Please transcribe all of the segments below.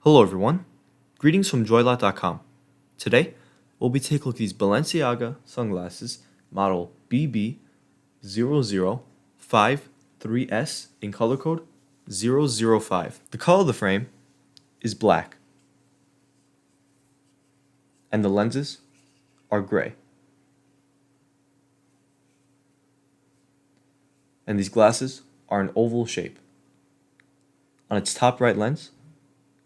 Hello everyone, greetings from JoyLot.com. Today, we'll be taking a look at these Balenciaga sunglasses, model BB0053s in color code 005. The color of the frame is black, and the lenses are gray. And these glasses are an oval shape. On its top right lens,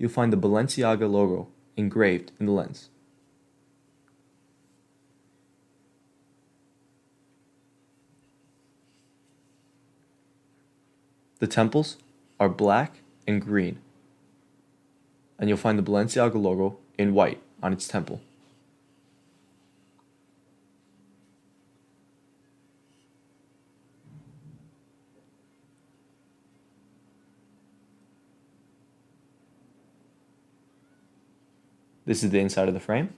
you'll find the Balenciaga logo engraved in the lens. The temples are black and green, and you'll find the Balenciaga logo in white on its temple. This is the inside of the frame.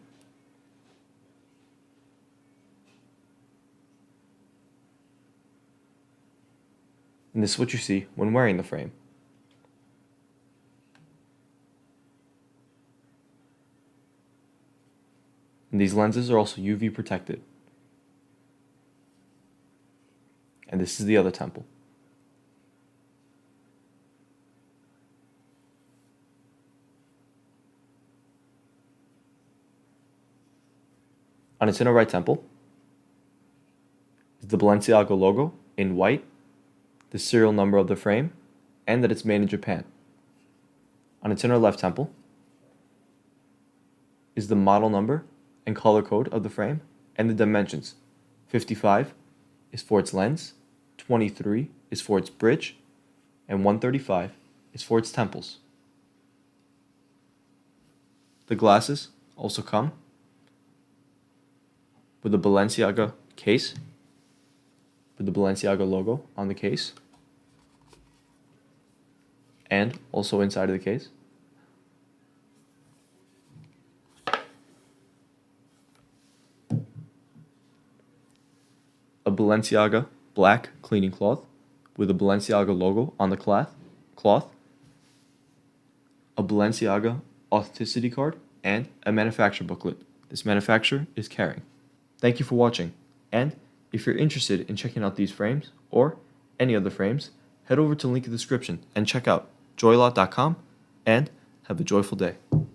And this is what you see when wearing the frame. And these lenses are also UV protected. And this is the other temple. On its inner right temple is the Balenciaga logo in white, the serial number of the frame, and that it's made in Japan. On its inner left temple is the model number and color code of the frame and the dimensions. 55 is for its lens, 23 is for its bridge, and 135 is for its temples. The glasses also come with the Balenciaga case, with the Balenciaga logo on the case, and also inside of the case, a Balenciaga black cleaning cloth with a Balenciaga logo on the cloth, a Balenciaga authenticity card, and a manufacturer booklet. This manufacturer is Kering. Thank you for watching, and if you're interested in checking out these frames or any other frames, head over to the link in the description and check out JoyLot.com, and have a joyful day.